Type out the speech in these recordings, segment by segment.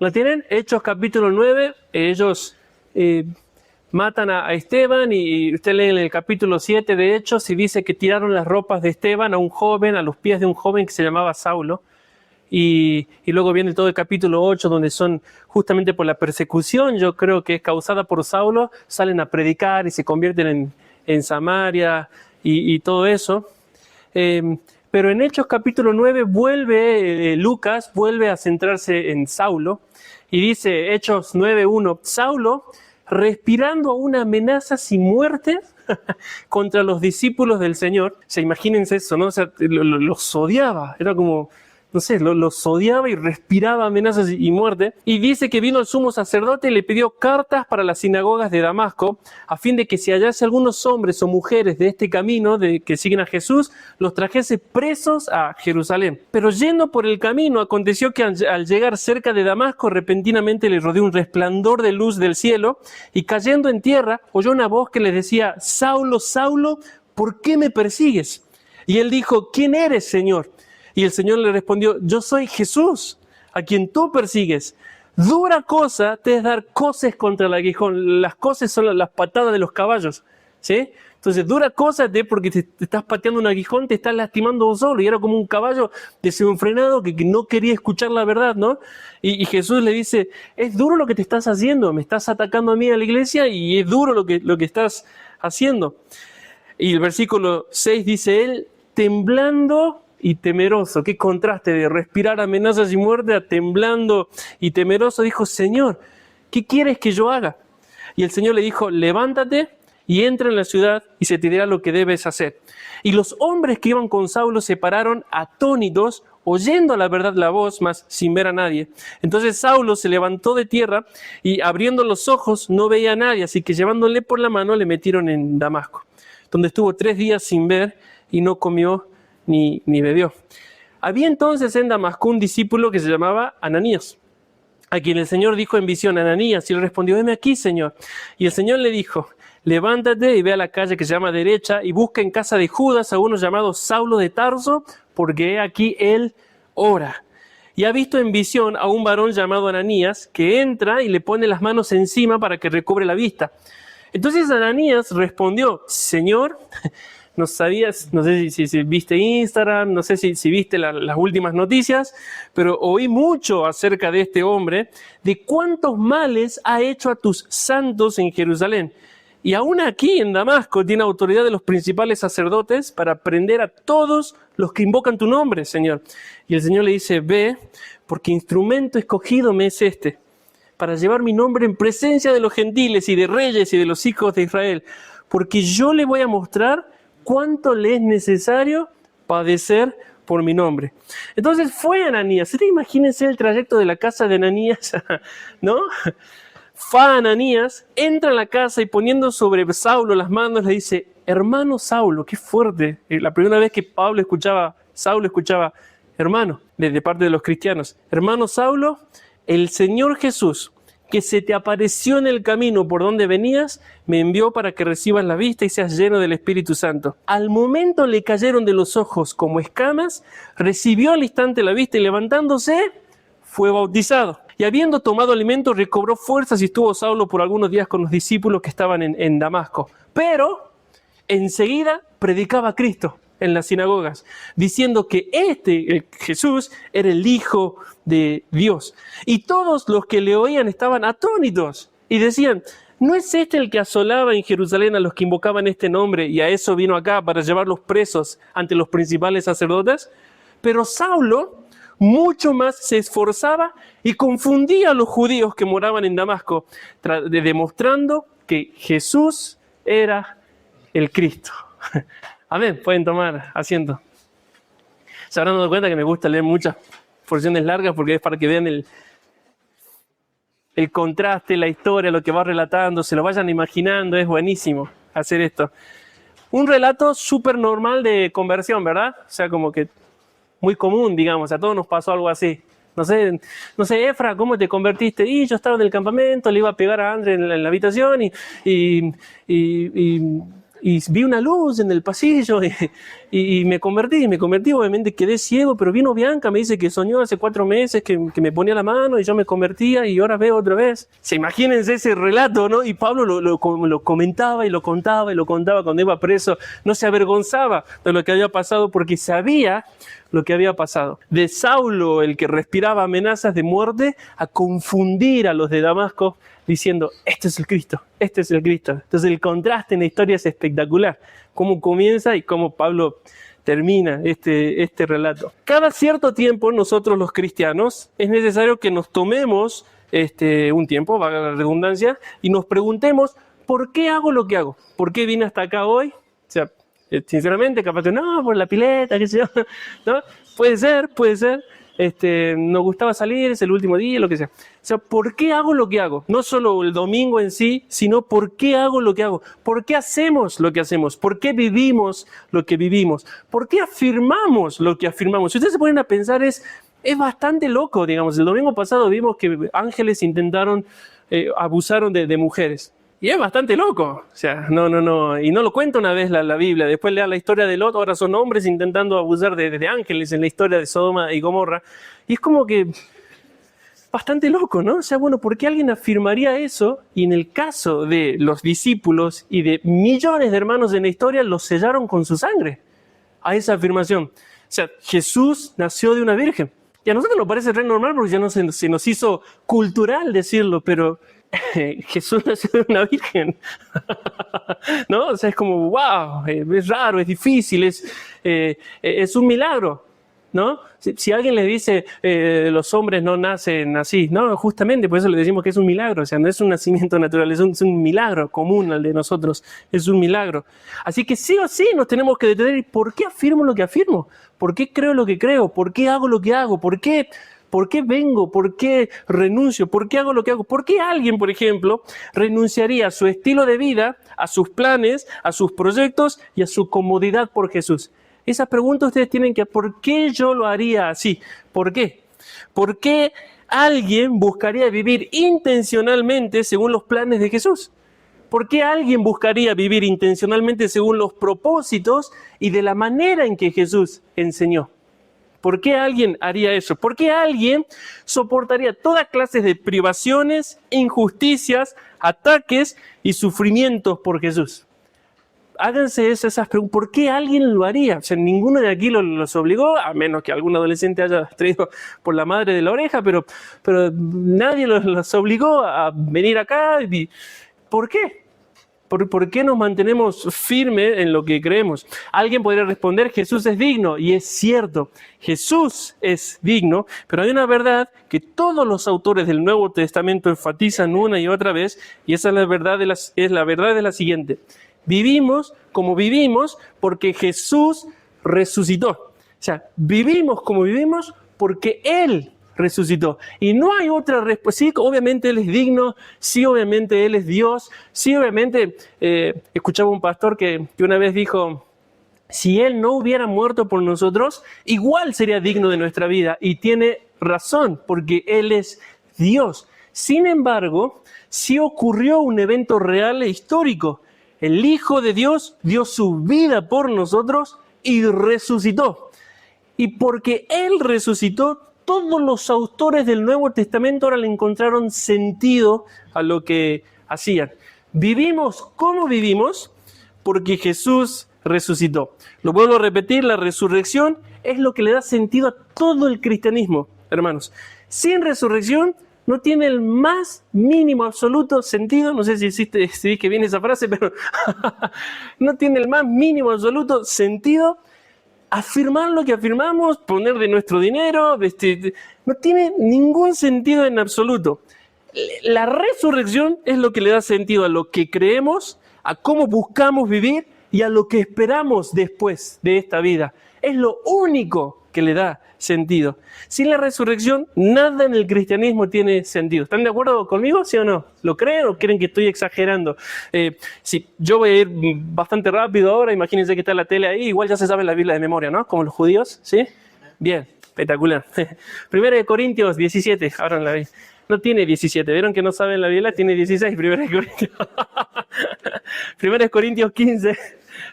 ¿Lo tienen? Hechos capítulo 9, ellos matan a Esteban y usted lee en el capítulo 7 de Hechos y dice que tiraron las ropas de Esteban a un joven, a los pies de un joven que se llamaba Saulo. Y luego viene todo el capítulo 8 donde son justamente por la persecución, yo creo que es causada por Saulo, salen a predicar y se convierten en Samaria y todo eso. Pero en Hechos capítulo 9 Lucas vuelve a centrarse en Saulo y dice Hechos 9:1, Saulo, respirando aún amenazas y muerte contra los discípulos del Señor. O sea, imagínense eso, ¿no? O sea, los odiaba, era como, no sé, los odiaba y respiraba amenazas y muerte. Y dice que vino el sumo sacerdote y le pidió cartas para las sinagogas de Damasco, a fin de que si hallase algunos hombres o mujeres de este camino que siguen a Jesús, los trajese presos a Jerusalén. Pero yendo por el camino, aconteció que al llegar cerca de Damasco, repentinamente le rodeó un resplandor de luz del cielo, y cayendo en tierra, oyó una voz que le decía, Saulo, Saulo, ¿por qué me persigues? Y él dijo, ¿quién eres, Señor? Y el Señor le respondió, yo soy Jesús, a quien tú persigues. Dura cosa te es dar coces contra el aguijón. Las coces son las patadas de los caballos, ¿sí? Entonces, dura cosa porque te estás pateando un aguijón, te estás lastimando vos solo. Y era como un caballo desenfrenado que no quería escuchar la verdad, ¿no? Y Jesús le dice, es duro lo que te estás haciendo, me estás atacando a mí a la iglesia y es duro lo que estás haciendo. Y el versículo 6 dice él, temblando y temeroso. Qué contraste de respirar amenazas y muerte a temblando y temeroso. Dijo, Señor, ¿qué quieres que yo haga? Y el Señor le dijo, levántate y entra en la ciudad y se te dirá lo que debes hacer. Y los hombres que iban con Saulo se pararon atónitos, oyendo a la verdad la voz, mas sin ver a nadie. Entonces Saulo se levantó de tierra y abriendo los ojos no veía a nadie, así que llevándole por la mano le metieron en Damasco, donde estuvo 3 días sin ver y no comió ni bebió. Había entonces en Damasco un discípulo que se llamaba Ananías, a quien el Señor dijo en visión, Ananías, y él respondió, heme aquí, Señor. Y el Señor le dijo, levántate y ve a la calle que se llama derecha y busca en casa de Judas a uno llamado Saulo de Tarso, porque aquí él ora. Y ha visto en visión a un varón llamado Ananías que entra y le pone las manos encima para que recobre la vista. Entonces Ananías respondió, Señor, no sabías, no sé si viste Instagram, no sé si viste las últimas noticias, pero oí mucho acerca de este hombre, de cuántos males ha hecho a tus santos en Jerusalén. Y aún aquí en Damasco tiene autoridad de los principales sacerdotes para prender a todos los que invocan tu nombre, Señor. Y el Señor le dice, ve, porque instrumento escogido me es este, para llevar mi nombre en presencia de los gentiles y de reyes y de los hijos de Israel, porque yo le voy a mostrar cuánto le es necesario padecer por mi nombre. Entonces fue Ananías. Imagínense el trayecto de la casa de Ananías, ¿no? Fue a Ananías, entra en la casa y poniendo sobre Saulo las manos le dice, hermano Saulo, qué fuerte. La primera vez que Saulo escuchaba hermano, de parte de los cristianos. Hermano Saulo, el Señor Jesús, que se te apareció en el camino por donde venías, me envió para que recibas la vista y seas lleno del Espíritu Santo. Al momento le cayeron de los ojos como escamas, recibió al instante la vista y levantándose, fue bautizado. Y habiendo tomado alimento, recobró fuerzas y estuvo Saulo por algunos días con los discípulos que estaban en Damasco. Pero enseguida predicaba a Cristo en las sinagogas, diciendo que Jesús, era el Hijo de Dios. Y todos los que le oían estaban atónitos y decían, ¿no es este el que asolaba en Jerusalén a los que invocaban este nombre y a eso vino acá para llevarlos presos ante los principales sacerdotes? Pero Saulo mucho más se esforzaba y confundía a los judíos que moraban en Damasco, demostrando que Jesús era el Cristo. Amén, pueden tomar asiento. Se habrán dado cuenta que me gusta leer muchas porciones largas porque es para que vean el contraste, la historia, lo que va relatando, se lo vayan imaginando, es buenísimo hacer esto. Un relato súper normal de conversión, ¿verdad? O sea, como que muy común, digamos, a todos nos pasó algo así. No sé, Efra, ¿cómo te convertiste? Y yo estaba en el campamento, le iba a pegar a André en la habitación y vi una luz en el pasillo Y me convertí, obviamente quedé ciego, pero vino Bianca, me dice que soñó hace 4 meses que me ponía la mano y yo me convertía y ahora veo otra vez. Imagínense ese relato, ¿no? Y Pablo lo comentaba y lo contaba cuando iba preso. No se avergonzaba de lo que había pasado porque sabía lo que había pasado. De Saulo, el que respiraba amenazas de muerte, a confundir a los de Damasco diciendo, este es el Cristo, este es el Cristo. Entonces el contraste en la historia es espectacular. Cómo comienza y cómo Pablo termina este relato. Cada cierto tiempo nosotros los cristianos es necesario que nos tomemos un tiempo, valga la redundancia, y nos preguntemos, ¿por qué hago lo que hago? ¿Por qué vine hasta acá hoy? O sea, sinceramente, capaz de, no, por la pileta, qué sé yo, ¿no? Puede ser, nos gustaba salir, es el último día, lo que sea. O sea, ¿por qué hago lo que hago? No solo el domingo en sí, sino ¿por qué hago lo que hago? ¿Por qué hacemos lo que hacemos? ¿Por qué vivimos lo que vivimos? ¿Por qué afirmamos lo que afirmamos? Si ustedes se ponen a pensar, es bastante loco, digamos. El domingo pasado vimos que ángeles abusaron de mujeres. Y es bastante loco. O sea, no. Y no lo cuenta una vez la Biblia. Después lea la historia de Lot. Ahora son hombres intentando abusar de ángeles en la historia de Sodoma y Gomorra. Y es como que bastante loco, ¿no? O sea, bueno, ¿por qué alguien afirmaría eso? Y en el caso de los discípulos y de millones de hermanos en la historia, los sellaron con su sangre a esa afirmación. O sea, Jesús nació de una virgen. Y a nosotros nos parece re normal porque ya no se nos hizo cultural decirlo, pero Jesús nació de una virgen. ¿No? O sea, es como, wow, es raro, es difícil, es un milagro, ¿no? Si alguien le dice, los hombres no nacen así, no, justamente por eso le decimos que es un milagro. O sea, no es un nacimiento natural, es un milagro común al de nosotros, es un milagro. Así que sí o sí nos tenemos que detener. ¿Por qué afirmo lo que afirmo? ¿Por qué creo lo que creo? ¿Por qué hago lo que hago? ¿Por qué vengo? ¿Por qué renuncio? ¿Por qué hago lo que hago? ¿Por qué alguien, por ejemplo, renunciaría a su estilo de vida, a sus planes, a sus proyectos y a su comodidad por Jesús? Esa pregunta ustedes tienen que, ¿por qué yo lo haría así? ¿Por qué? ¿Por qué alguien buscaría vivir intencionalmente según los planes de Jesús? ¿Por qué alguien buscaría vivir intencionalmente según los propósitos y de la manera en que Jesús enseñó? ¿Por qué alguien haría eso? ¿Por qué alguien soportaría toda clase de privaciones, injusticias, ataques y sufrimientos por Jesús? Háganse esas preguntas. ¿Por qué alguien lo haría? O sea, ninguno de aquí los obligó, a menos que algún adolescente haya traído por la madre de la oreja, pero nadie los obligó a venir acá. ¿Por qué? ¿Por qué nos mantenemos firmes en lo que creemos? Alguien podría responder, Jesús es digno, y es cierto, Jesús es digno, pero hay una verdad que todos los autores del Nuevo Testamento enfatizan una y otra vez, y esa es la verdad de la siguiente. Vivimos como vivimos porque Jesús resucitó. O sea, vivimos como vivimos porque Él resucitó. Y no hay otra respuesta. Sí, obviamente Él es digno. Sí, obviamente Él es Dios. Sí, obviamente, escuchaba un pastor que una vez dijo, si Él no hubiera muerto por nosotros, igual sería digno de nuestra vida. Y tiene razón, porque Él es Dios. Sin embargo, sí ocurrió un evento real e histórico. El Hijo de Dios dio su vida por nosotros y resucitó. Y porque Él resucitó, todos los autores del Nuevo Testamento ahora le encontraron sentido a lo que hacían. Vivimos como vivimos porque Jesús resucitó. Lo vuelvo a repetir, la resurrección es lo que le da sentido a todo el cristianismo, hermanos. Sin resurrección no tiene el más mínimo absoluto sentido, no sé si dije bien esa frase, pero no tiene el más mínimo absoluto sentido afirmar lo que afirmamos, poner de nuestro dinero, no tiene ningún sentido en absoluto. La resurrección es lo que le da sentido a lo que creemos, a cómo buscamos vivir y a lo que esperamos después de esta vida. Es lo único que le da sentido. Sin la resurrección, nada en el cristianismo tiene sentido. ¿Están de acuerdo conmigo, sí o no? ¿Lo creen o creen que estoy exagerando? Sí, yo voy a ir bastante rápido ahora. Imagínense que está la tele ahí. Igual ya se sabe la Biblia de memoria, ¿no? Como los judíos, ¿sí? Bien, espectacular. 1 Corintios 17, abran la Biblia. No tiene 17. ¿Vieron que no saben la Biblia? Tiene 16, 1 Corintios. 1 Corintios 15.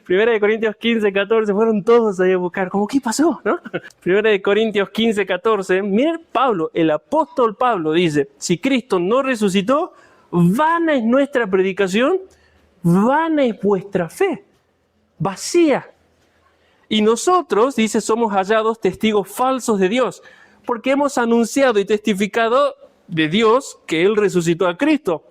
1 Corintios 15, 14. Fueron todos ahí a buscar. ¿Cómo qué pasó? ¿No? 1 Corintios 15, 14. Miren Pablo, el apóstol Pablo dice, si Cristo no resucitó, vana es nuestra predicación, vana es vuestra fe. Vacía. Y nosotros, dice, somos hallados testigos falsos de Dios, porque hemos anunciado y testificado de Dios que Él resucitó a Cristo,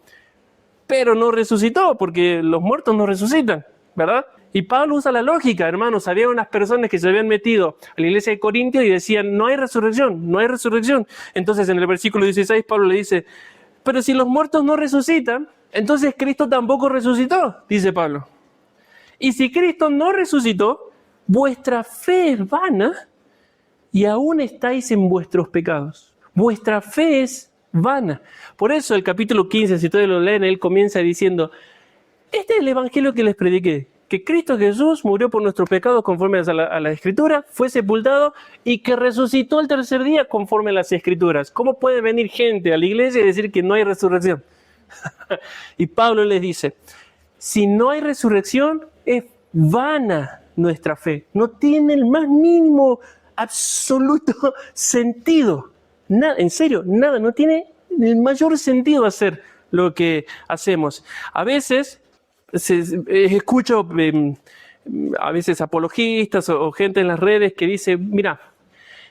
pero no resucitó, porque los muertos no resucitan, ¿verdad? Y Pablo usa la lógica, hermanos. Había unas personas que se habían metido a la iglesia de Corintios y decían, no hay resurrección, no hay resurrección. Entonces en el versículo 16 Pablo le dice, pero si los muertos no resucitan, entonces Cristo tampoco resucitó, dice Pablo. Y si Cristo no resucitó, vuestra fe es vana y aún estáis en vuestros pecados. Vuestra fe es vana. Por eso el capítulo 15, si ustedes lo leen, él comienza diciendo, este es el evangelio que les prediqué, que Cristo Jesús murió por nuestros pecados conforme a la Escritura, fue sepultado y que resucitó el tercer día conforme a las Escrituras. ¿Cómo puede venir gente a la iglesia y decir que no hay resurrección? Y Pablo les dice, si no hay resurrección, es vana nuestra fe. No tiene el más mínimo, absoluto sentido. Nada, en serio, nada, no tiene el mayor sentido hacer lo que hacemos. A veces escucho a veces apologistas o gente en las redes que dice, mira,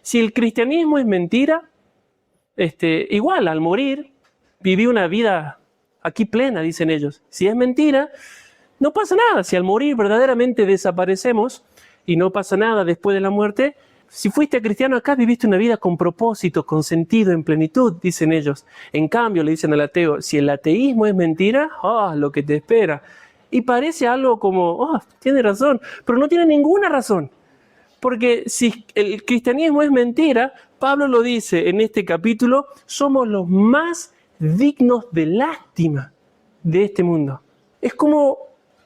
si el cristianismo es mentira, igual al morir viví una vida aquí plena, dicen ellos. Si es mentira, no pasa nada. Si al morir verdaderamente desaparecemos y no pasa nada después de la muerte, si fuiste cristiano acá, viviste una vida con propósito, con sentido, en plenitud, dicen ellos. En cambio, le dicen al ateo, si el ateísmo es mentira, lo que te espera. Y parece algo como, tiene razón, pero no tiene ninguna razón. Porque si el cristianismo es mentira, Pablo lo dice en este capítulo, somos los más dignos de lástima de este mundo. Es como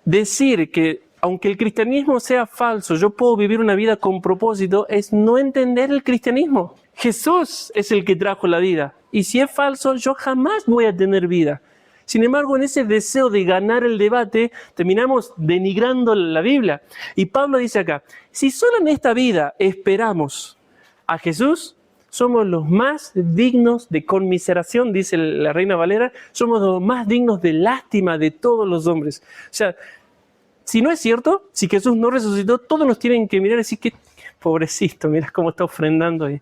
decir que aunque el cristianismo sea falso, yo puedo vivir una vida con propósito, es no entender el cristianismo. Jesús es el que trajo la vida. Y si es falso, yo jamás voy a tener vida. Sin embargo, en ese deseo de ganar el debate, terminamos denigrando la Biblia. Y Pablo dice acá, si solo en esta vida esperamos a Jesús, somos los más dignos de conmiseración, dice la Reina Valera, somos los más dignos de lástima de todos los hombres. O sea, si no es cierto, si Jesús no resucitó, todos nos tienen que mirar y decir, qué pobrecito, mira cómo está ofrendando ahí.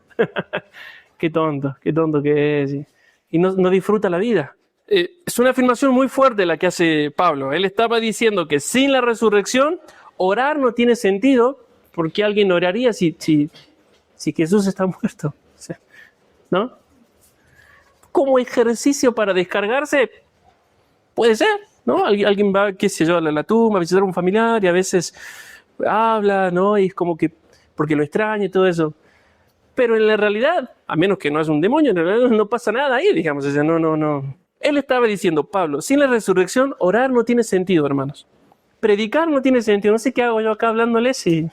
Qué tonto que es. Y no disfruta la vida. Es una afirmación muy fuerte la que hace Pablo. Él estaba diciendo que sin la resurrección, orar no tiene sentido, porque alguien oraría si Jesús está muerto. ¿No? Como ejercicio para descargarse, puede ser, ¿no? Alguien va, qué sé yo, a la tumba a visitar a un familiar y a veces habla, ¿no? Y es como que, porque lo extraña y todo eso. Pero en la realidad, a menos que no es un demonio, en realidad no pasa nada ahí, digamos. O sea, no. Él estaba diciendo, Pablo, sin la resurrección, orar no tiene sentido, hermanos. Predicar no tiene sentido. No sé qué hago yo acá hablándoles y...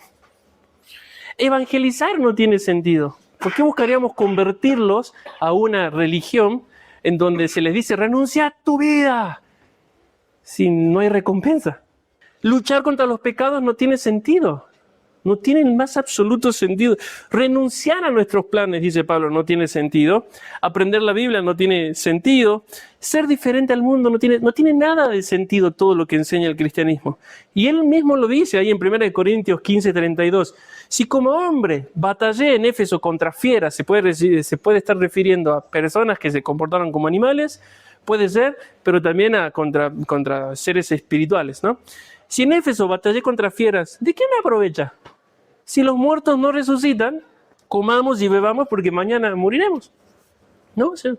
Evangelizar no tiene sentido. ¿Por qué buscaríamos convertirlos a una religión en donde se les dice, renuncia a tu vida, si no hay recompensa? Luchar contra los pecados no tiene sentido. No tiene el más absoluto sentido. Renunciar a nuestros planes, dice Pablo, no tiene sentido. Aprender la Biblia no tiene sentido. Ser diferente al mundo no tiene nada de sentido todo lo que enseña el cristianismo. Y él mismo lo dice ahí en 1 Corintios 15, 32. Si como hombre batallé en Éfeso contra fieras, se puede estar refiriendo a personas que se comportaron como animales, puede ser, pero también contra seres espirituales, ¿no? Si en Éfeso batallé contra fieras, ¿de qué me aprovecha? Si los muertos no resucitan, comamos y bebamos porque mañana moriremos, ¿no? O sea,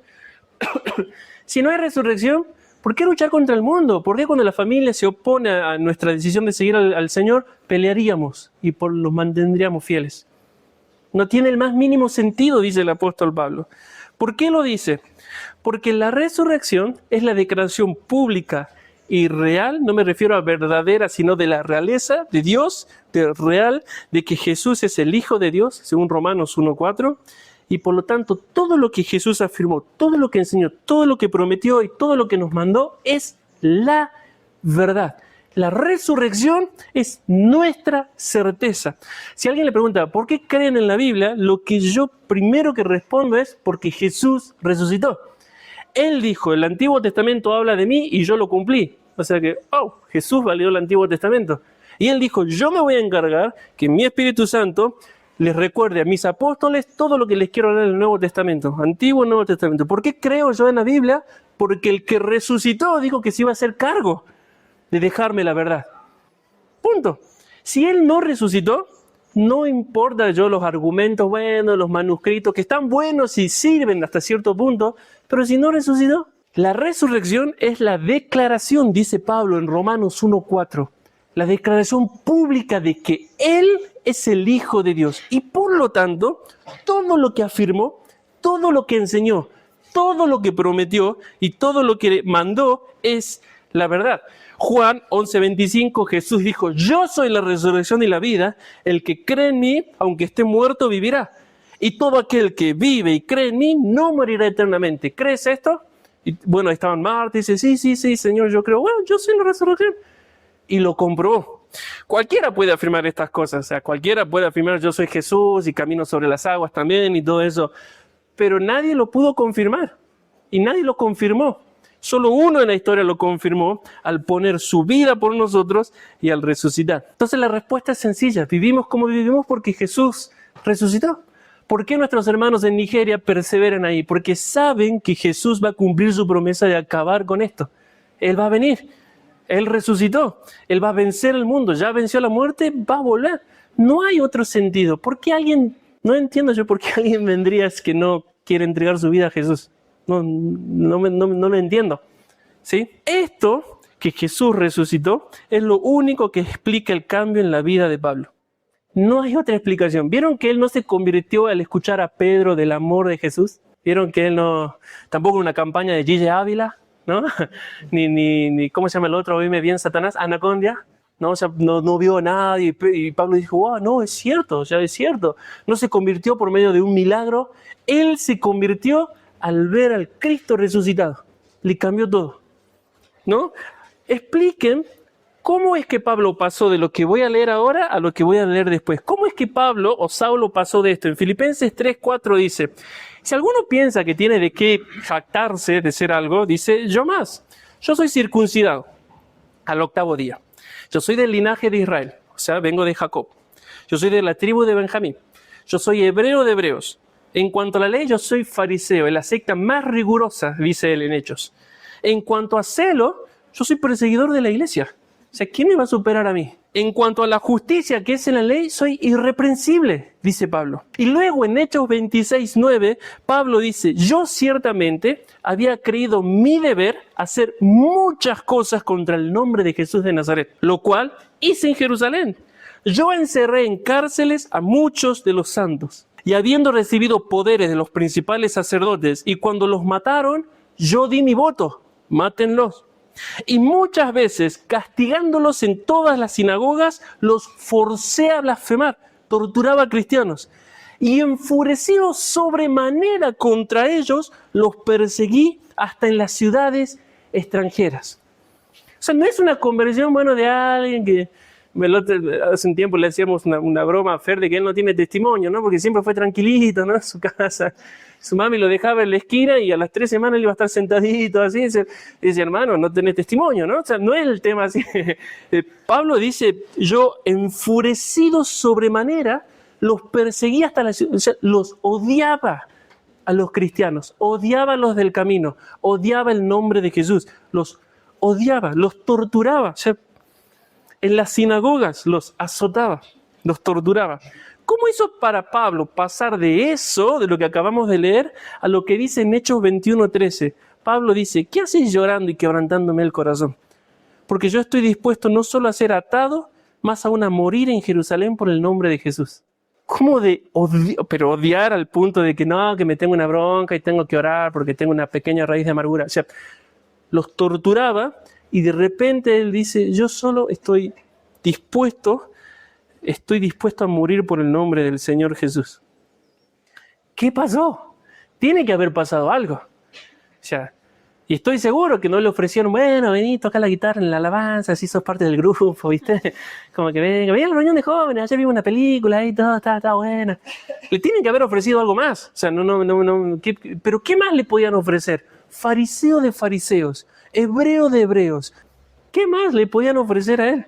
si no hay resurrección, ¿por qué luchar contra el mundo? ¿Por qué cuando la familia se opone a nuestra decisión de seguir al Señor, pelearíamos y los mantendríamos fieles? No tiene el más mínimo sentido, dice el apóstol Pablo. ¿Por qué lo dice? Porque la resurrección es la declaración pública y real, no me refiero a verdadera, sino de la realeza de Dios, de real, de que Jesús es el Hijo de Dios, según Romanos 1:4, Y por lo tanto, todo lo que Jesús afirmó, todo lo que enseñó, todo lo que prometió y todo lo que nos mandó es la verdad. La resurrección es nuestra certeza. Si alguien le pregunta, ¿por qué creen en la Biblia? Lo que yo primero que respondo es porque Jesús resucitó. Él dijo, el Antiguo Testamento habla de mí y yo lo cumplí. O sea que, Jesús validó el Antiguo Testamento. Y él dijo, yo me voy a encargar que mi Espíritu Santo les recuerde a mis apóstoles todo lo que les quiero hablar del Nuevo Testamento, Antiguo y Nuevo Testamento. ¿Por qué creo yo en la Biblia? Porque el que resucitó dijo que se iba a hacer cargo de dejarme la verdad. Punto. Si él no resucitó, no importa yo los argumentos buenos, los manuscritos, que están buenos y sirven hasta cierto punto, pero si no resucitó, la resurrección es la declaración, dice Pablo en Romanos 1:4, la declaración pública de que Él es el Hijo de Dios. Y por lo tanto, todo lo que afirmó, todo lo que enseñó, todo lo que prometió y todo lo que mandó es la verdad. Juan 11:25, Jesús dijo, yo soy la resurrección y la vida, el que cree en mí, aunque esté muerto, vivirá. Y todo aquel que vive y cree en mí, no morirá eternamente. ¿Crees esto? Y bueno, estaban Marta y dice, sí, Señor, yo creo. Bueno, yo soy la resurrección. Y lo comprobó. Cualquiera puede afirmar estas cosas. O sea, cualquiera puede afirmar, yo soy Jesús y camino sobre las aguas también y todo eso. Pero nadie lo pudo confirmar. Y nadie lo confirmó. Solo uno en la historia lo confirmó al poner su vida por nosotros y al resucitar. Entonces la respuesta es sencilla. Vivimos como vivimos porque Jesús resucitó. ¿Por qué nuestros hermanos en Nigeria perseveran ahí? Porque saben que Jesús va a cumplir su promesa de acabar con esto. Él va a venir. Él resucitó. Él va a vencer el mundo. Ya venció la muerte, va a volver. No hay otro sentido. ¿Por qué alguien, no entiendo yo por qué alguien vendría que no quiere entregar su vida a Jesús? No lo entiendo. ¿Sí? Esto que Jesús resucitó es lo único que explica el cambio en la vida de Pablo. No hay otra explicación. ¿Vieron que él no se convirtió al escuchar a Pedro del amor de Jesús? ¿Vieron que él no, tampoco una campaña de Gigi Ávila, ¿no? ni ¿cómo se llama el otro? Oíme bien, Satanás, Anacondia, ¿no? O sea, no vio nada y Pablo dijo, wow, no, es cierto, o sea, es cierto. No se convirtió por medio de un milagro, él se convirtió al ver al Cristo resucitado. Le cambió todo, ¿no? Expliquen cómo es que Pablo pasó de lo que voy a leer ahora a lo que voy a leer después. ¿Cómo es que Pablo o Saulo pasó de esto? En Filipenses 3:4 dice, si alguno piensa que tiene de qué jactarse de ser algo, dice, yo más. Yo soy circuncidado al 8º día. Yo soy del linaje de Israel, o sea, vengo de Jacob. Yo soy de la tribu de Benjamín. Yo soy hebreo de hebreos. En cuanto a la ley, yo soy fariseo, en la secta más rigurosa, dice él en Hechos. En cuanto a celo, yo soy perseguidor de la iglesia. O sea, ¿quién me va a superar a mí? En cuanto a la justicia que es en la ley, soy irreprensible, dice Pablo. Y luego en Hechos 26:9, Pablo dice, yo ciertamente había creído mi deber hacer muchas cosas contra el nombre de Jesús de Nazaret, lo cual hice en Jerusalén. Yo encerré en cárceles a muchos de los santos. Y habiendo recibido poderes de los principales sacerdotes, y cuando los mataron, yo di mi voto, mátenlos. Y muchas veces, castigándolos en todas las sinagogas, los forcé a blasfemar, torturaba a cristianos. Y enfurecido sobremanera contra ellos, los perseguí hasta en las ciudades extranjeras. O sea, no es una conversión, de alguien que... Hace un tiempo le hacíamos una broma a Fer de que él no tiene testimonio, ¿no? Porque siempre fue tranquilito, ¿no? En su casa. Su mami lo dejaba en la esquina y a las 3 semanas él iba a estar sentadito así. Y dice, hermano, no tenés testimonio, ¿no? O sea, no es el tema así. Pablo dice, yo enfurecido sobremanera los perseguí hasta la ciudad. O sea, los odiaba a los cristianos, odiaba a los del camino, odiaba el nombre de Jesús, los odiaba, los torturaba. O sea, en las sinagogas los azotaba, los torturaba. ¿Cómo hizo para Pablo pasar de eso, de lo que acabamos de leer, a lo que dice en Hechos 21:13? Pablo dice, ¿qué hacéis llorando y quebrantándome el corazón? Porque yo estoy dispuesto no solo a ser atado, más aún a morir en Jerusalén por el nombre de Jesús. ¿Cómo pero odiar al punto de que no, que me tengo una bronca y tengo que orar porque tengo una pequeña raíz de amargura? O sea, los torturaba. Y de repente él dice, yo solo estoy dispuesto a morir por el nombre del Señor Jesús. ¿qué pasó? Tiene que haber pasado algo. O sea, y estoy seguro que no le ofrecieron, bueno, vení, toca la guitarra en la alabanza, así sos parte del grupo, ¿viste? Como que venga, a la reunión de jóvenes, ayer vi una película y todo, está buena. Le tienen que haber ofrecido algo más. O sea, pero ¿qué más le podían ofrecer? Fariseo de fariseos, hebreo de hebreos. ¿Qué más le podían ofrecer a él?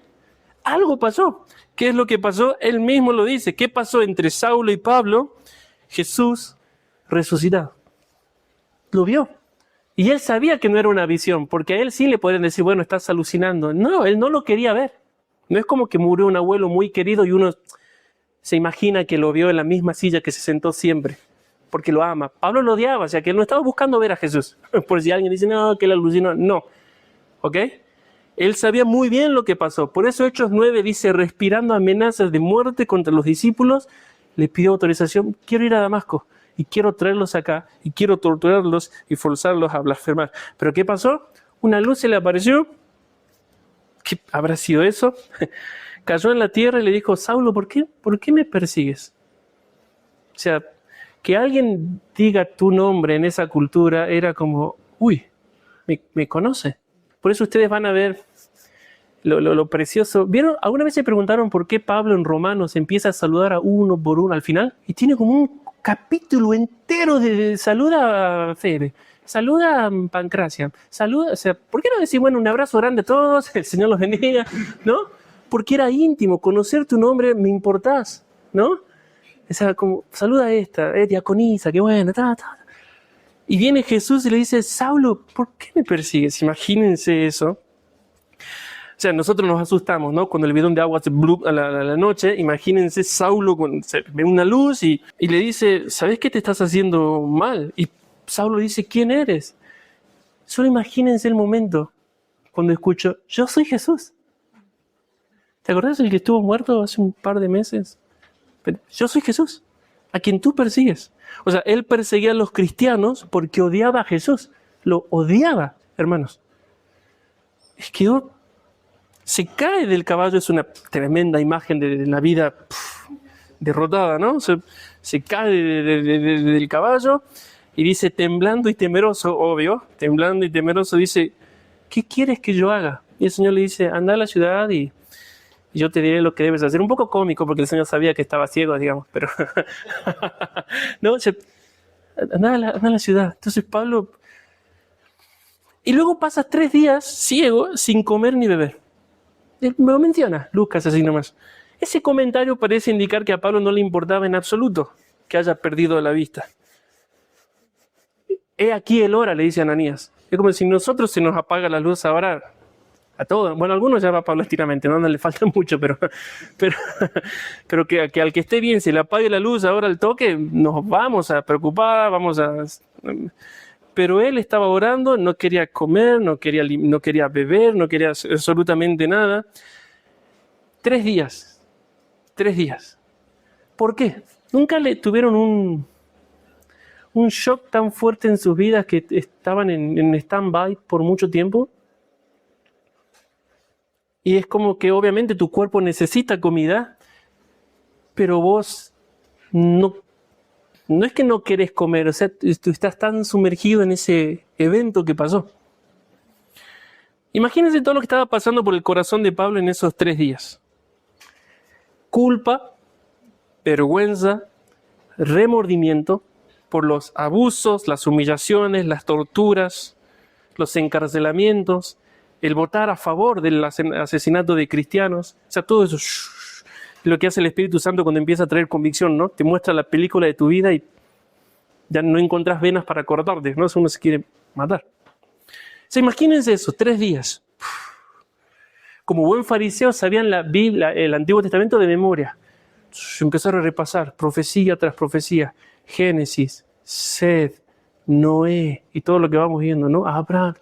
Algo pasó. ¿Qué es lo que pasó? Él mismo lo dice. ¿Qué pasó entre Saulo y Pablo? Jesús resucitado. Lo vio. Y él sabía que no era una visión, porque a él sí le podrían decir, bueno, estás alucinando. No, él no lo quería ver. No es como que murió un abuelo muy querido y uno se imagina que lo vio en la misma silla que se sentó siempre, porque lo ama. Pablo lo odiaba, o sea, que él no estaba buscando ver a Jesús. Por si alguien dice, no, que él alucinó. No. ¿Ok? Él sabía muy bien lo que pasó. Por eso Hechos 9 dice, respirando amenazas de muerte contra los discípulos, le pidió autorización, quiero ir a Damasco. Y quiero traerlos acá, y quiero torturarlos y forzarlos a blasfemar. ¿Pero qué pasó? Una luz se le apareció. ¿Qué habrá sido eso? Cayó en la tierra y le dijo, Saulo, ¿por qué me persigues? O sea, que alguien diga tu nombre en esa cultura era como, uy, me conoce. Por eso ustedes van a ver lo precioso. ¿Vieron? ¿Alguna vez se preguntaron por qué Pablo en Romanos empieza a saludar a uno por uno al final? Y tiene como un capítulo entero de saluda a Febe, saluda a Pancracia, saluda, o sea, ¿por qué no decir, bueno, un abrazo grande a todos, el Señor los bendiga, ¿no? Porque era íntimo, conocer tu nombre, me importás, ¿no? O sea, como, saluda a esta, diaconisa, qué buena, Y viene Jesús y le dice, Saulo, ¿por qué me persigues? Imagínense eso. O sea, nosotros nos asustamos, ¿no? Cuando el bidón de agua hace blup a la noche, imagínense Saulo cuando se ve una luz y le dice, ¿sabes qué te estás haciendo mal? Y Saulo dice, ¿quién eres? Solo imagínense el momento cuando escucho, yo soy Jesús. ¿Te acordás del que estuvo muerto hace un par de meses? Pero yo soy Jesús, a quien tú persigues. O sea, él perseguía a los cristianos porque odiaba a Jesús. Lo odiaba, hermanos. Se cae del caballo, es una tremenda imagen de la vida derrotada, ¿no? Se cae del caballo y dice, temblando y temeroso, obvio, temblando y temeroso, dice, ¿qué quieres que yo haga? Y el Señor le dice, anda a la ciudad y yo te diré lo que debes hacer. Un poco cómico porque el Señor sabía que estaba ciego, digamos, pero no, anda a la ciudad. Entonces Pablo, y luego pasa 3 días ciego sin comer ni beber. Me lo menciona Lucas así nomás. Ese comentario parece indicar que a Pablo no le importaba en absoluto que haya perdido la vista. He aquí el hora, le dice Ananías. Es como si nosotros se nos apaga la luz ahora a todos. Bueno, a algunos ya va paulatinamente, no le falta mucho, pero que al que esté bien se le apague la luz ahora al toque, nos vamos a preocupar, Pero él estaba orando, no quería comer, no quería beber, no quería hacer absolutamente nada. 3 días. 3 días. ¿Por qué? ¿Nunca le tuvieron un shock tan fuerte en sus vidas que estaban en stand-by por mucho tiempo? Y es como que obviamente tu cuerpo necesita comida, pero vos no es que no querés comer, o sea, tú estás tan sumergido en ese evento que pasó. Imagínense todo lo que estaba pasando por el corazón de Pablo en esos 3 días. Culpa, vergüenza, remordimiento por los abusos, las humillaciones, las torturas, los encarcelamientos, el votar a favor del asesinato de cristianos. O sea, todo eso lo que hace el Espíritu Santo cuando empieza a traer convicción, ¿no? Te muestra la película de tu vida y ya no encontrás venas para cortarte, ¿no? Uno se quiere matar. O sea, imagínense eso, 3 días. Como buen fariseo sabían la Biblia, el Antiguo Testamento de memoria. Empezaron a repasar profecía tras profecía. Génesis, Sed, Noé y todo lo que vamos viendo, ¿no? Abraham.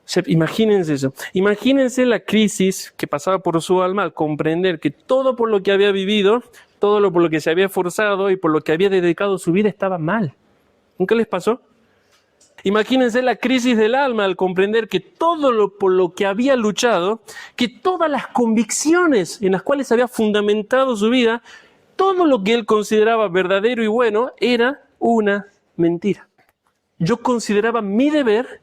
O sea, imagínense eso. Imagínense la crisis que pasaba por su alma al comprender que todo por lo que había vivido, todo por lo que se había esforzado y por lo que había dedicado su vida estaba mal. ¿Nunca les pasó? Imagínense la crisis del alma al comprender que todo por lo que había luchado, que todas las convicciones en las cuales había fundamentado su vida, todo lo que él consideraba verdadero y bueno era una mentira. Yo consideraba mi deber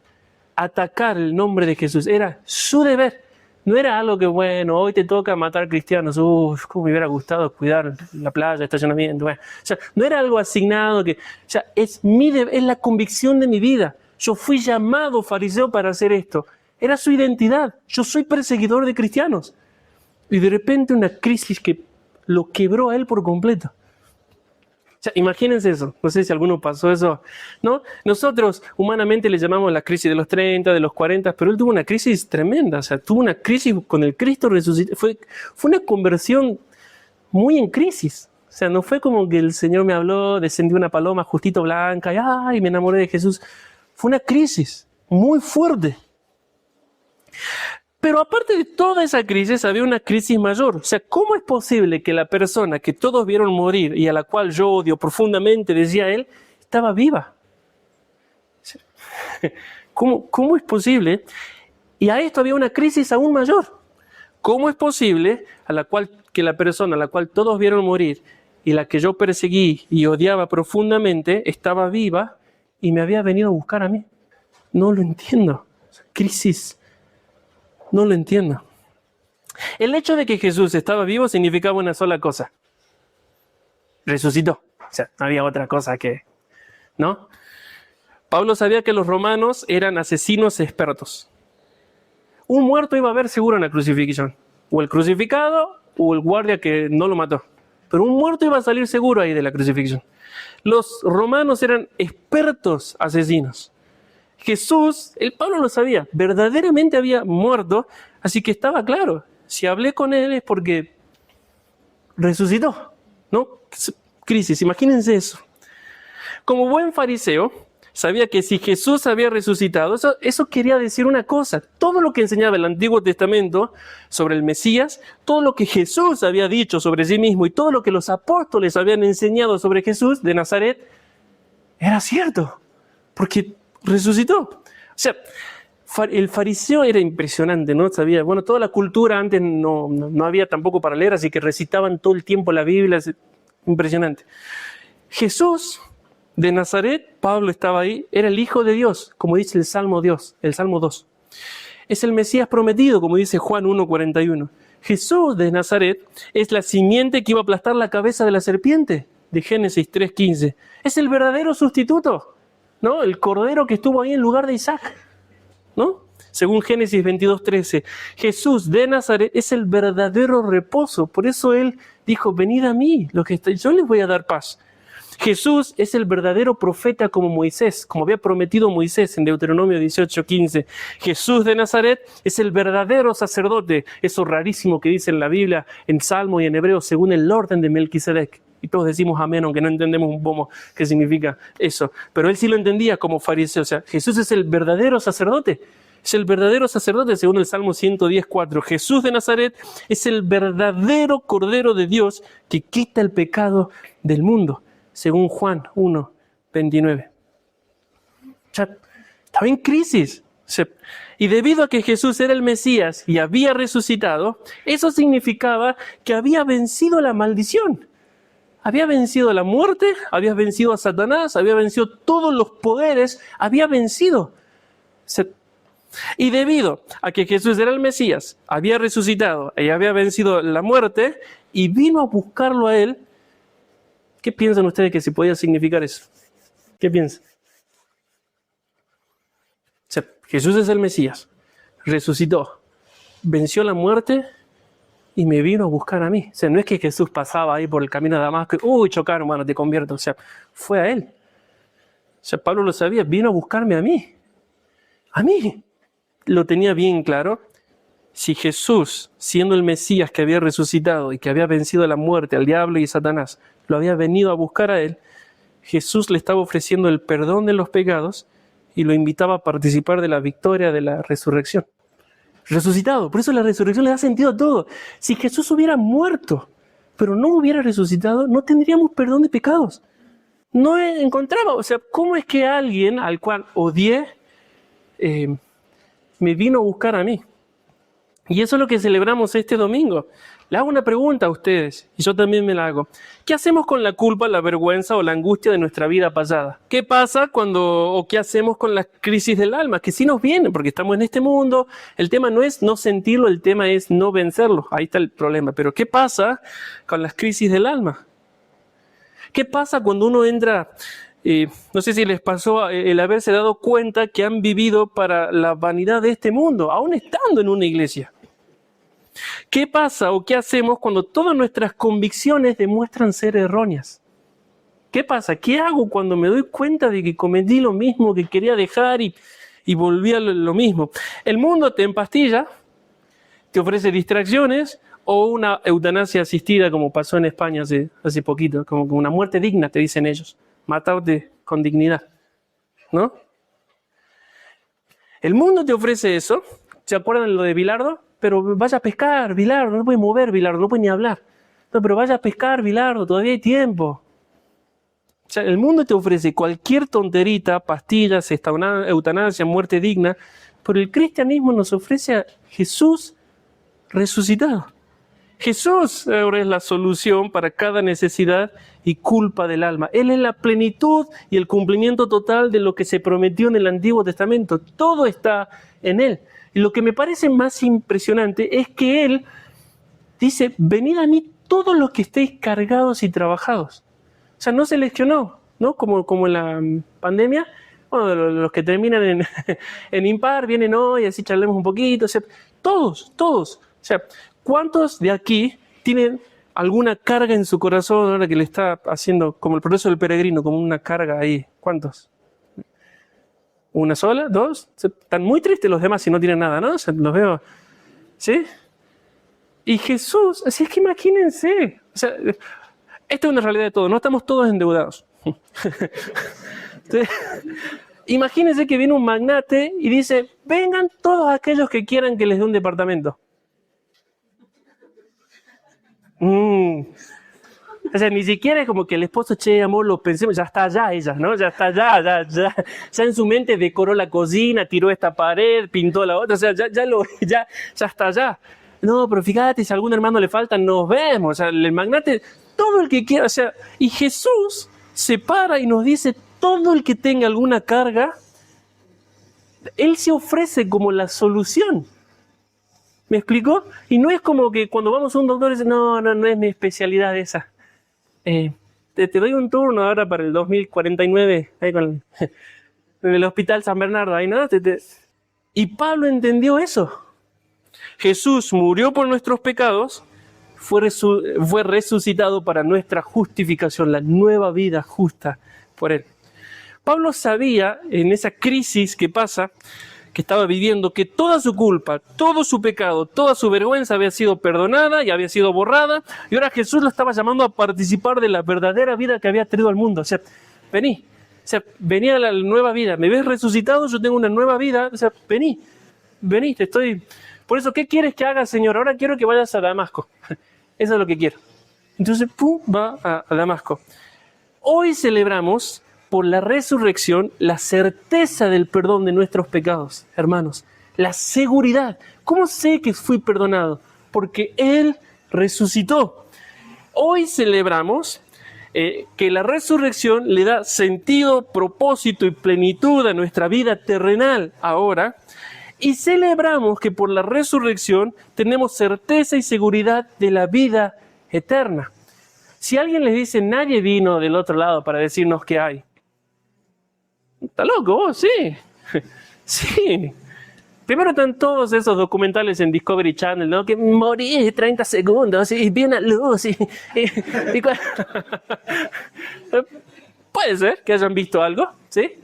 atacar el nombre de Jesús. Era su deber. No era algo que, bueno, hoy te toca matar cristianos. Uf, cómo me hubiera gustado cuidar la playa, estacionamiento. Bueno, o sea, no era algo asignado. O sea, es mi deber, es la convicción de mi vida. Yo fui llamado fariseo para hacer esto. Era su identidad. Yo soy perseguidor de cristianos. Y de repente una crisis que lo quebró a él por completo. O sea, imagínense eso. No sé si alguno pasó eso, ¿no? Nosotros humanamente le llamamos la crisis de los 30, de los 40, pero él tuvo una crisis tremenda. O sea, tuvo una crisis con el Cristo resucitado. Fue una conversión muy en crisis. O sea, no fue como que el Señor me habló, descendió una paloma justito blanca y ¡ay! Me enamoré de Jesús. Fue una crisis muy fuerte. Pero aparte de toda esa crisis, había una crisis mayor. O sea, ¿cómo es posible que la persona que todos vieron morir y a la cual yo odio profundamente, decía él, estaba viva? ¿Cómo es posible? Y a esto había una crisis aún mayor. ¿Cómo es posible que la persona a la cual todos vieron morir y la que yo perseguí y odiaba profundamente estaba viva y me había venido a buscar a mí? No lo entiendo. Crisis. No lo entiendo. El hecho de que Jesús estaba vivo significaba una sola cosa. Resucitó. O sea, no había otra cosa que... ¿no? Pablo sabía que los romanos eran asesinos expertos. Un muerto iba a haber seguro en la crucifixión. O el crucificado o el guardia que no lo mató. Pero un muerto iba a salir seguro ahí de la crucifixión. Los romanos eran expertos asesinos. Jesús, el Pablo lo sabía, verdaderamente había muerto, así que estaba claro, si hablé con él es porque resucitó, ¿no? Crisis, imagínense eso. Como buen fariseo, sabía que si Jesús había resucitado, eso quería decir una cosa, todo lo que enseñaba el Antiguo Testamento sobre el Mesías, todo lo que Jesús había dicho sobre sí mismo y todo lo que los apóstoles habían enseñado sobre Jesús de Nazaret, era cierto, porque resucitó. O sea, el fariseo era impresionante, ¿no? Sabía, bueno, toda la cultura antes no había tampoco para leer, así que recitaban todo el tiempo la Biblia, impresionante. Jesús de Nazaret, Pablo estaba ahí, era el Hijo de Dios, como dice el Salmo 2. Es el Mesías prometido, como dice Juan 1:41. Jesús de Nazaret es la simiente que iba a aplastar la cabeza de la serpiente, de Génesis 3:15. Es el verdadero sustituto, ¿no? El cordero que estuvo ahí en lugar de Isaac, ¿no? Según Génesis 22:13, Jesús de Nazaret es el verdadero reposo. Por eso él dijo, venid a mí, yo les voy a dar paz. Jesús es el verdadero profeta como Moisés, como había prometido Moisés en Deuteronomio 18:15. Jesús de Nazaret es el verdadero sacerdote, eso rarísimo que dice en la Biblia, en Salmo y en Hebreo, según el orden de Melquisedec. Y todos decimos amén, aunque no entendemos un poco qué significa eso. Pero él sí lo entendía como fariseo. O sea, Jesús es el verdadero sacerdote. Es el verdadero sacerdote, según el Salmo 110:4. Jesús de Nazaret es el verdadero Cordero de Dios que quita el pecado del mundo, según Juan 1:29. O sea, estaba en crisis. Y debido a que Jesús era el Mesías y había resucitado, eso significaba que había vencido la maldición. Había vencido la muerte, había vencido a Satanás, había vencido todos los poderes, había vencido. Y debido a que Jesús era el Mesías, había resucitado y había vencido la muerte y vino a buscarlo a él, ¿qué piensan ustedes que se podía significar eso? ¿Qué piensan? O sea, Jesús es el Mesías, resucitó, venció la muerte y me vino a buscar a mí. O sea, no es que Jesús pasaba ahí por el camino de Damasco y, uy, chocaron, bueno, te convierto. O sea, fue a él. O sea, Pablo lo sabía, vino a buscarme a mí. A mí. Lo tenía bien claro. Si Jesús, siendo el Mesías que había resucitado y que había vencido la muerte, al diablo y a Satanás, lo había venido a buscar a él, Jesús le estaba ofreciendo el perdón de los pecados y lo invitaba a participar de la victoria de la resurrección. Resucitado, por eso la resurrección le da sentido a todo. Si Jesús hubiera muerto, pero no hubiera resucitado, no tendríamos perdón de pecados. No encontraba, o sea, ¿cómo es que alguien al cual odié me vino a buscar a mí? Y eso es lo que celebramos este domingo. Le hago una pregunta a ustedes, y yo también me la hago. ¿Qué hacemos con la culpa, la vergüenza o la angustia de nuestra vida pasada? ¿Qué pasa o qué hacemos con las crisis del alma? Que sí nos vienen, porque estamos en este mundo. El tema no es no sentirlo, el tema es no vencerlo. Ahí está el problema. Pero ¿qué pasa con las crisis del alma? ¿Qué pasa cuando uno entra... no sé si les pasó el haberse dado cuenta que han vivido para la vanidad de este mundo, aún estando en una iglesia? ¿Qué pasa o qué hacemos cuando todas nuestras convicciones demuestran ser erróneas? ¿Qué pasa? ¿Qué hago cuando me doy cuenta de que cometí lo mismo que quería dejar y volví a lo mismo? El mundo te empastilla, te ofrece distracciones o una eutanasia asistida, como pasó en España hace poquito, como una muerte digna, te dicen ellos. Matarte con dignidad, ¿no? El mundo te ofrece eso. ¿Se acuerdan lo de Bilardo? Pero vaya a pescar, Bilardo, no puede mover Bilardo, no puede ni hablar. No, pero vaya a pescar, Bilardo, todavía hay tiempo. O sea, el mundo te ofrece cualquier tonterita, pastillas, eutanasia, muerte digna, pero el cristianismo nos ofrece a Jesús resucitado. Jesús ahora es la solución para cada necesidad y culpa del alma. Él es la plenitud y el cumplimiento total de lo que se prometió en el Antiguo Testamento. Todo está en Él. Y lo que me parece más impresionante es que Él dice, venid a mí todos los que estéis cargados y trabajados. O sea, no seleccionó, ¿no? Como en la pandemia. Bueno, los que terminan en impar vienen hoy, así charlemos un poquito. O sea, todos. O sea, ¿cuántos de aquí tienen alguna carga en su corazón ahora que le está haciendo, como el proceso del peregrino, como una carga ahí? ¿Cuántos? ¿Una sola? ¿Dos? Están muy tristes los demás si no tienen nada, ¿no? O sea, los veo, ¿sí? Y Jesús, así es que imagínense, o sea, esto es una realidad de todo, no estamos todos endeudados. Entonces, imagínense que viene un magnate y dice, vengan todos aquellos que quieran que les dé un departamento. O sea, ni siquiera es como que el esposo, che, amor, lo pensemos, ya está allá ella, ¿no? Ya está allá, ya en su mente decoró la cocina, tiró esta pared, pintó la otra, o sea, ya está allá. No, pero fíjate, si a algún hermano le falta, nos vemos. O sea, el magnate, todo el que quiera, o sea, y Jesús se para y nos dice, todo el que tenga alguna carga, Él se ofrece como la solución. ¿Me explicó? Y no es como que cuando vamos a un doctor dice, no es mi especialidad esa. Te doy un turno ahora para el 2049, ahí en el Hospital San Bernardo, ahí, ¿no? Y Pablo entendió eso. Jesús murió por nuestros pecados, fue resucitado para nuestra justificación, la nueva vida justa por Él. Pablo sabía en esa crisis que pasa, que estaba viviendo, que toda su culpa, todo su pecado, toda su vergüenza había sido perdonada y había sido borrada, y ahora Jesús lo estaba llamando a participar de la verdadera vida que había traído al mundo. O sea, vení. O sea, vení a la nueva vida. ¿Me ves resucitado? Yo tengo una nueva vida. O sea, vení, te estoy... Por eso, ¿qué quieres que haga, Señor? Ahora quiero que vayas a Damasco. Eso es lo que quiero. Entonces, ¡pum!, va a Damasco. Hoy celebramos por la resurrección la certeza del perdón de nuestros pecados, hermanos. La seguridad. ¿Cómo sé que fui perdonado? Porque Él resucitó. Hoy celebramos que la resurrección le da sentido, propósito y plenitud a nuestra vida terrenal ahora. Y celebramos que por la resurrección tenemos certeza y seguridad de la vida eterna. Si alguien les dice, nadie vino del otro lado para decirnos qué hay. ¿Está loco vos? Sí. Sí. Primero están todos esos documentales en Discovery Channel, ¿no? Que morí 30 segundos y vi una luz Puede ser que hayan visto algo, ¿sí?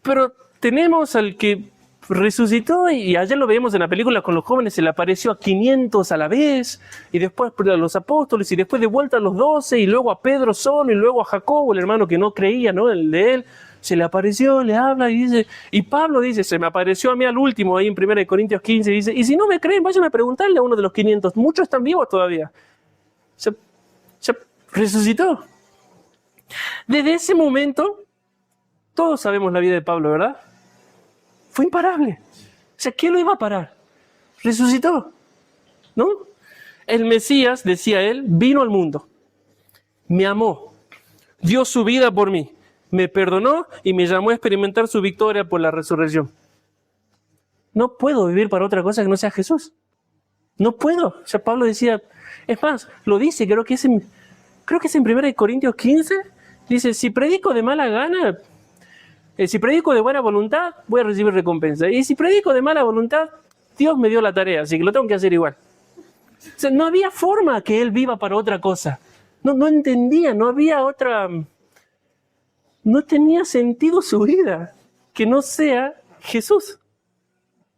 Pero tenemos al que resucitó y ayer lo veíamos en la película con los jóvenes, se le apareció a 500 a la vez y después a los apóstoles y después de vuelta a los 12 y luego a Pedro solo y luego a Jacobo, el hermano que no creía, ¿no? El de él, se le apareció, le habla y dice, y Pablo dice, se me apareció a mí al último ahí en 1 Corintios 15 y dice, y si no me creen, vayan a preguntarle a uno de los 500, muchos están vivos todavía. Se resucitó. Desde ese momento, todos sabemos la vida de Pablo, ¿verdad? Fue imparable. O sea, ¿qué lo iba a parar? resucitó, ¿no? El Mesías, decía él, vino al mundo, me amó, dio su vida por mí, me perdonó y me llamó a experimentar su victoria por la resurrección. No puedo vivir para otra cosa que no sea Jesús. No puedo. O sea, Pablo decía, es más, lo dice, creo que es en 1 Corintios 15, dice, si predico de mala gana, si predico de buena voluntad, voy a recibir recompensa. Y si predico de mala voluntad, Dios me dio la tarea, así que lo tengo que hacer igual. O sea, no había forma que él viva para otra cosa. No entendía, no había otra... No tenía sentido su vida que no sea Jesús.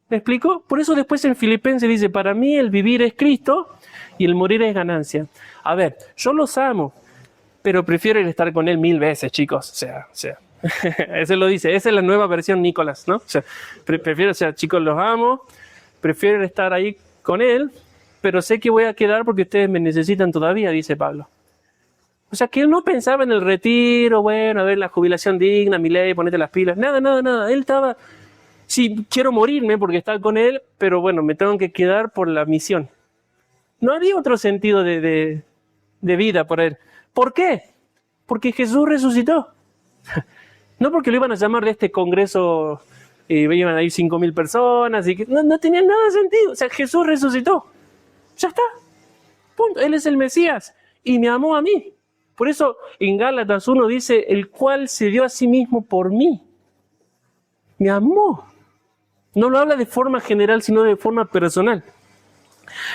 ¿Me explico? Por eso después en Filipenses dice, para mí el vivir es Cristo y el morir es ganancia. A ver, yo los amo, pero prefiero ir a estar con él 1000 veces, chicos. O sea. Ese lo dice, esa es la nueva versión Nicolás, ¿no? O sea, prefiero, o sea, chicos, los amo, prefiero estar ahí con él, pero sé que voy a quedar porque ustedes me necesitan todavía, dice Pablo. O sea, que él no pensaba en el retiro, bueno, a ver, la jubilación digna, mi ley, ponete las pilas, nada. Él estaba, sí, quiero morirme porque estar con él, pero bueno, me tengo que quedar por la misión. No había otro sentido de vida por él. ¿Por qué? Porque Jesús resucitó. No porque lo iban a llamar de este congreso y iban a ir 5.000 personas y que no tenía nada de sentido. O sea, Jesús resucitó. Ya está. Punto. Él es el Mesías y me amó a mí. Por eso en Gálatas 1 dice, el cual se dio a sí mismo por mí. Me amó. No lo habla de forma general, sino de forma personal.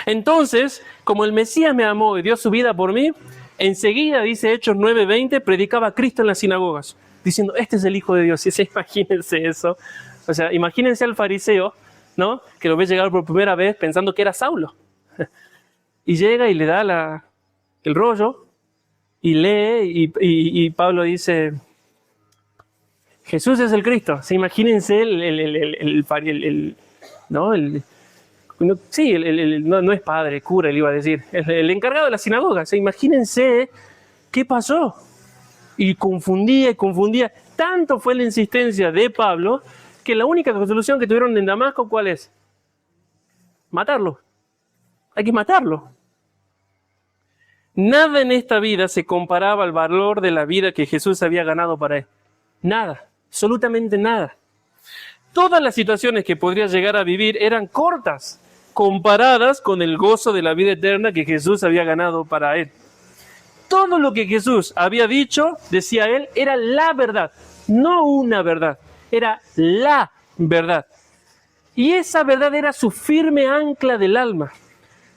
Entonces, como el Mesías me amó y dio su vida por mí, enseguida, dice Hechos 9:20, predicaba a Cristo en las sinagogas, diciendo, este es el Hijo de Dios. Y imagínense eso. O sea, imagínense al fariseo, ¿no? Que lo ve llegar por primera vez pensando que era Saulo. Y llega y le da el rollo y lee y Pablo dice, Jesús es el Cristo. O sea, imagínense no es padre, cura, le iba a decir, el encargado de la sinagoga. O sea, imagínense qué pasó. Y confundía. Tanto fue la insistencia de Pablo que la única solución que tuvieron en Damasco, ¿cuál es? Matarlo. Hay que matarlo. Nada en esta vida se comparaba al valor de la vida que Jesús había ganado para él. Nada, absolutamente nada. Todas las situaciones que podría llegar a vivir eran cortas, comparadas con el gozo de la vida eterna que Jesús había ganado para él. Todo lo que Jesús había dicho, decía él, era la verdad, no una verdad, era la verdad. Y esa verdad era su firme ancla del alma.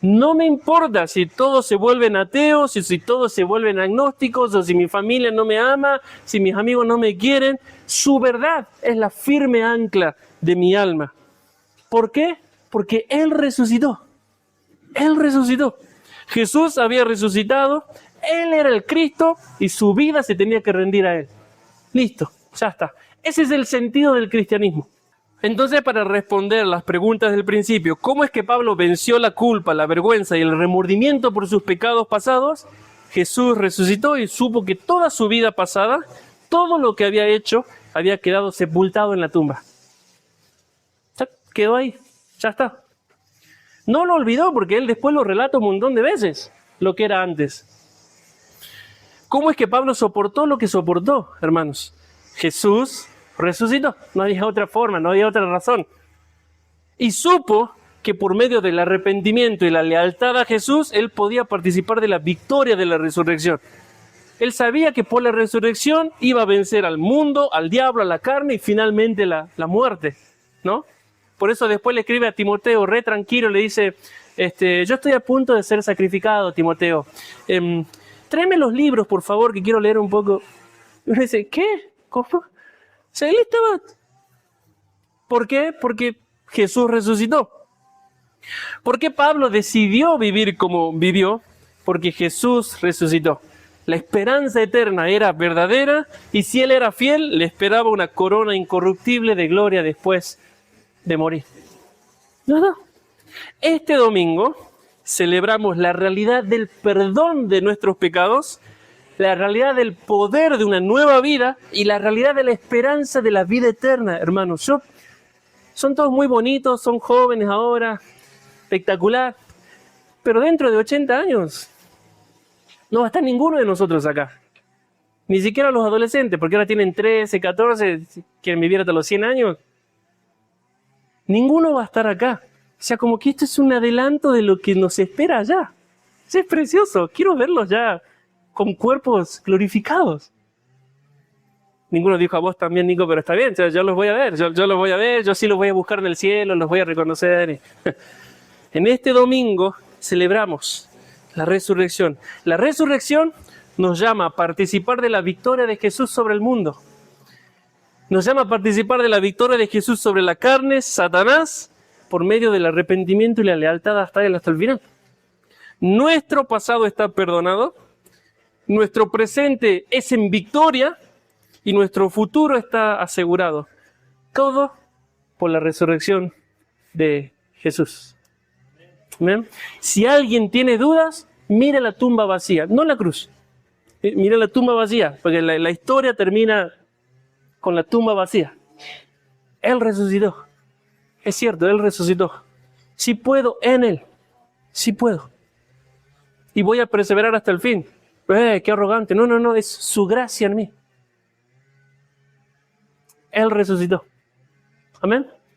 No me importa si todos se vuelven ateos, si todos se vuelven agnósticos, o si mi familia no me ama, si mis amigos no me quieren. Su verdad es la firme ancla de mi alma. ¿Por qué? Porque Él resucitó. Él resucitó. Jesús había resucitado, Él era el Cristo y su vida se tenía que rendir a Él. Listo, ya está. Ese es el sentido del cristianismo. Entonces, para responder las preguntas del principio, ¿cómo es que Pablo venció la culpa, la vergüenza y el remordimiento por sus pecados pasados? Jesús resucitó y supo que toda su vida pasada, todo lo que había hecho, había quedado sepultado en la tumba. Ya quedó ahí, ya está. No lo olvidó porque él después lo relata un montón de veces, lo que era antes. ¿Cómo es que Pablo soportó lo que soportó, hermanos? Jesús resucitó, no había otra forma, no había otra razón. Y supo que por medio del arrepentimiento y la lealtad a Jesús, él podía participar de la victoria de la resurrección. Él sabía que por la resurrección iba a vencer al mundo, al diablo, a la carne y finalmente la muerte, ¿no? Por eso después le escribe a Timoteo, re tranquilo, le dice, yo estoy a punto de ser sacrificado, Timoteo. Tráeme los libros, por favor, que quiero leer un poco. Y uno dice, ¿qué? ¿Cómo? O sea, él estaba... ¿Por qué? Porque Jesús resucitó. ¿Por qué Pablo decidió vivir como vivió? Porque Jesús resucitó. La esperanza eterna era verdadera y si él era fiel, le esperaba una corona incorruptible de gloria después de morir. Nada. Este domingo celebramos la realidad del perdón de nuestros pecados, la realidad del poder de una nueva vida y la realidad de la esperanza de la vida eterna, hermanos. Son todos muy bonitos, son jóvenes ahora, espectacular. Pero dentro de 80 años no va a estar ninguno de nosotros acá. Ni siquiera los adolescentes, porque ahora tienen 13, 14, quieren vivir hasta los 100 años. Ninguno va a estar acá. O sea, como que esto es un adelanto de lo que nos espera allá. Es precioso. Quiero verlos ya con cuerpos glorificados. Ninguno dijo a vos también, Nico, pero está bien, yo los voy a ver. Yo los voy a ver, yo sí los voy a buscar en el cielo, los voy a reconocer. En este domingo celebramos la resurrección. La resurrección nos llama a participar de la victoria de Jesús sobre el mundo. Nos llama a participar de la victoria de Jesús sobre la carne, Satanás, por medio del arrepentimiento y la lealtad hasta Él, hasta el final. Nuestro pasado está perdonado, nuestro presente es en victoria y nuestro futuro está asegurado. Todo por la resurrección de Jesús. ¿Amén? Si alguien tiene dudas, mira la tumba vacía, no la cruz. Mira la tumba vacía, porque la historia termina con la tumba vacía. Él resucitó. Es cierto, Él resucitó. Sí puedo en Él. Sí puedo. Y voy a perseverar hasta el fin. Qué arrogante. No, es su gracia en mí. Él resucitó. Amén.